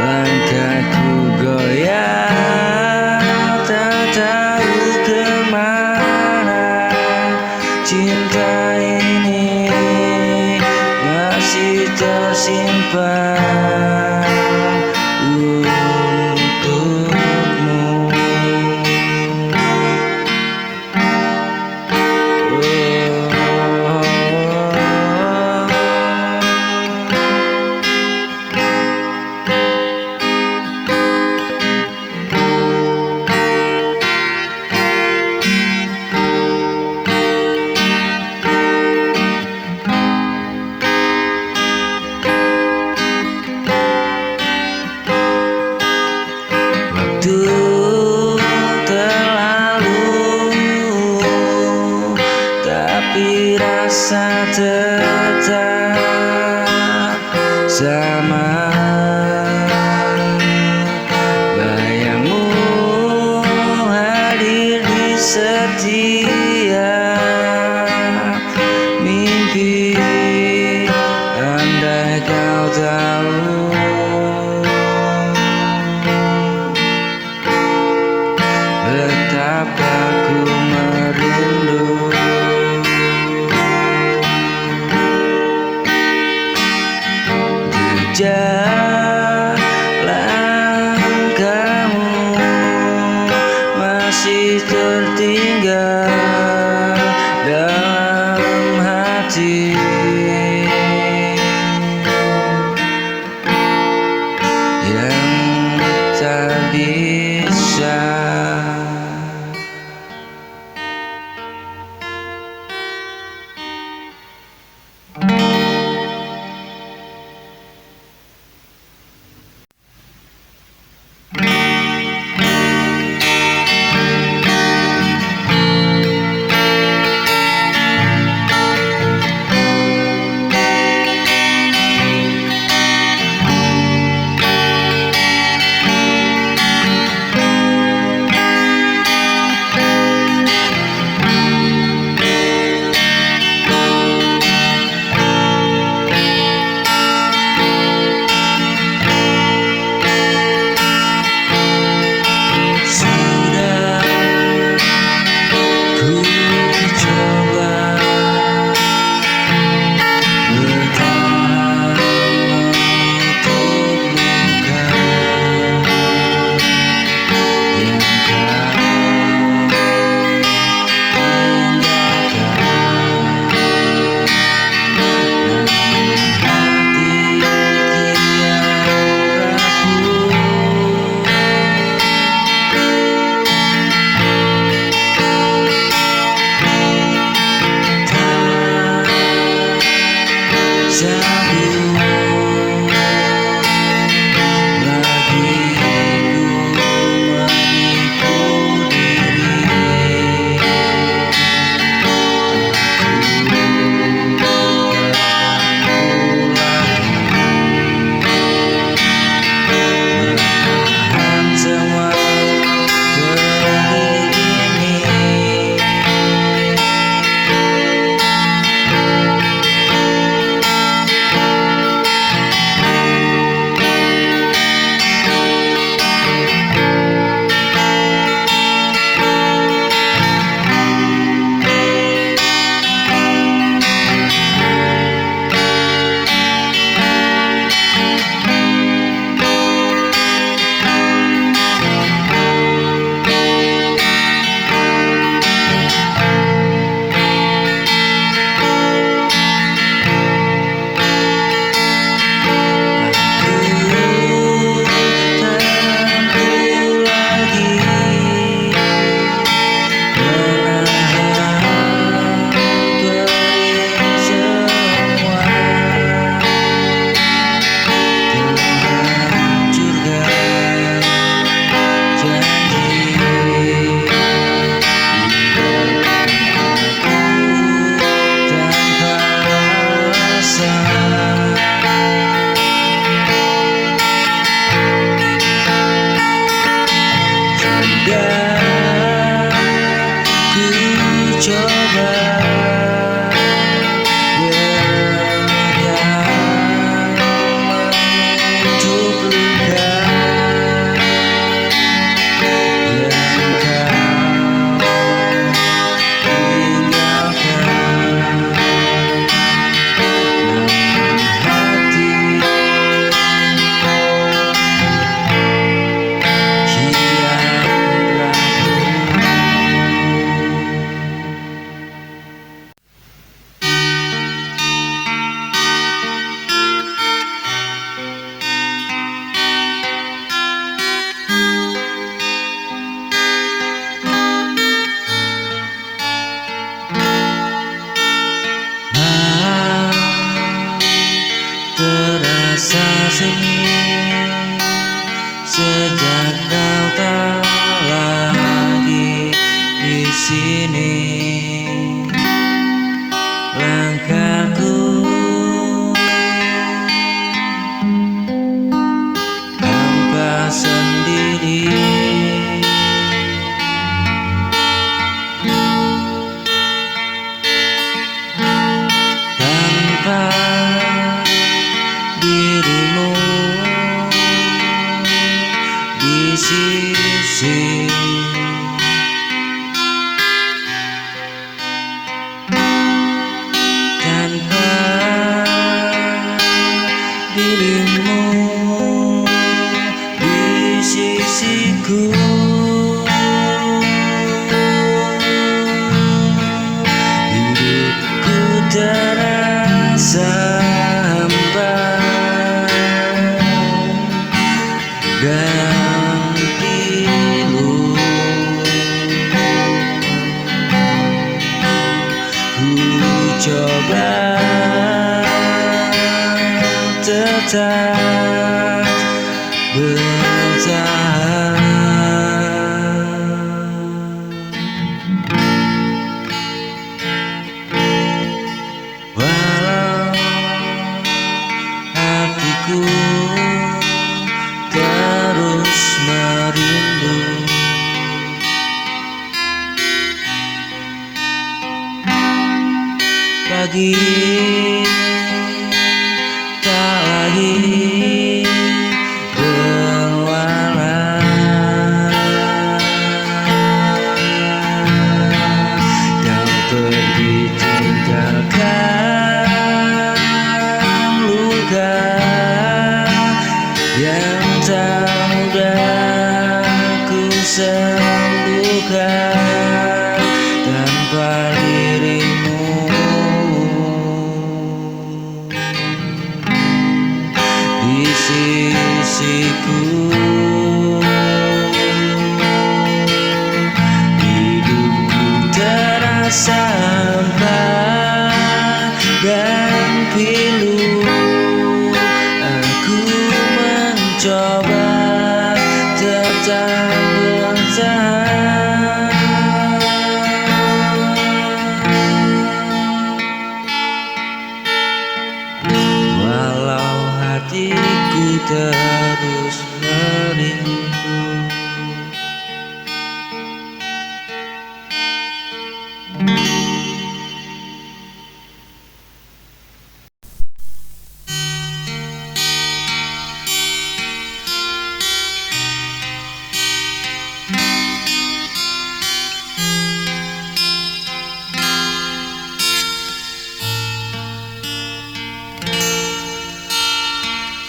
langkahku goyah, tak tahu kemana. Cinta ini masih tersimpan untukmu. tetap sama. Bayangmu hadir di setiap mimpi. Andai kau tahu betapa ku merindu jejak langkahmu masih tertinggal dalam hati yang tak bisa sejak kau tak lagi di sini. Langkah tetap bertahan. Walau hatiku terus merindu, pagi tak lagi berwarna. Kau pergi tinggalkan luka yang tak mudah ku sembuhkan tanpa dirimu di sisiku. Hidupku terasa hampa dan pilu. Aku mencoba tetap bertahan, walau hatiku terus merindu.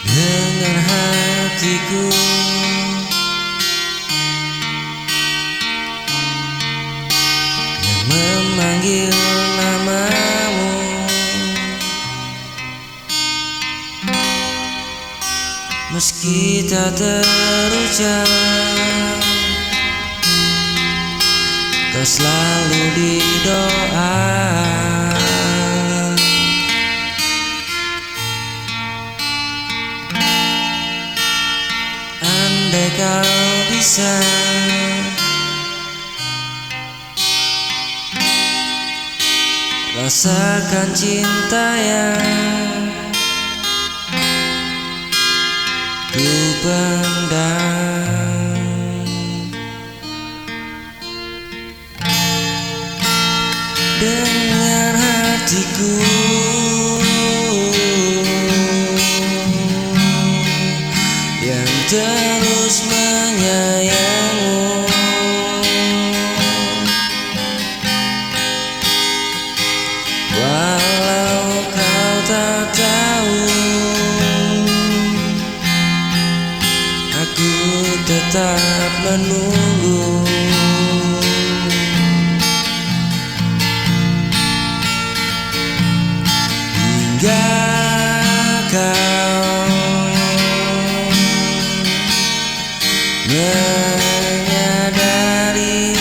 Dengan hatiku yang memanggil namamu, meski tak terucap, kau selalu di doa. Andai kau bisa rasakan cinta yang ku pendam, dengan hatiku yang terus menyayangmu. Walau kau tak tahu, aku tetap menunggu. Hingga kau menyadari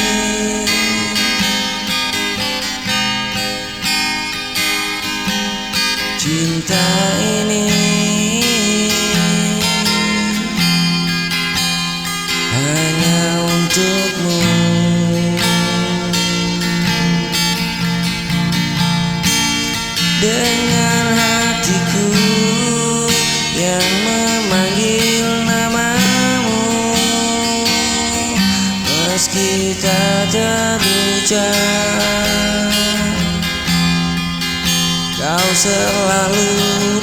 cinta ini hanya untukmu. Dengan hatiku yang memanggil namamu, meski tak terucap, kau selalu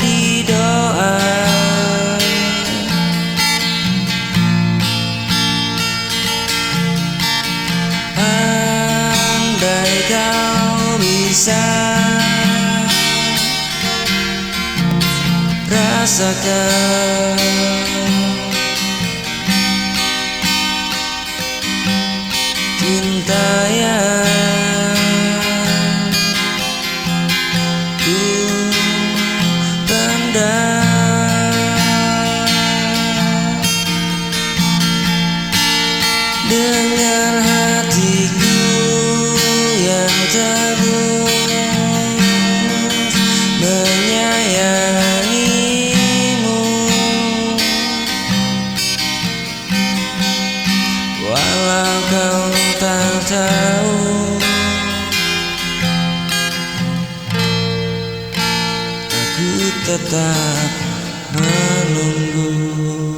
di doa. Andai kau bisa rasakan cinta yang ku pendam, dengan hatiku yang terus kau tak tahu, aku tetap menunggu.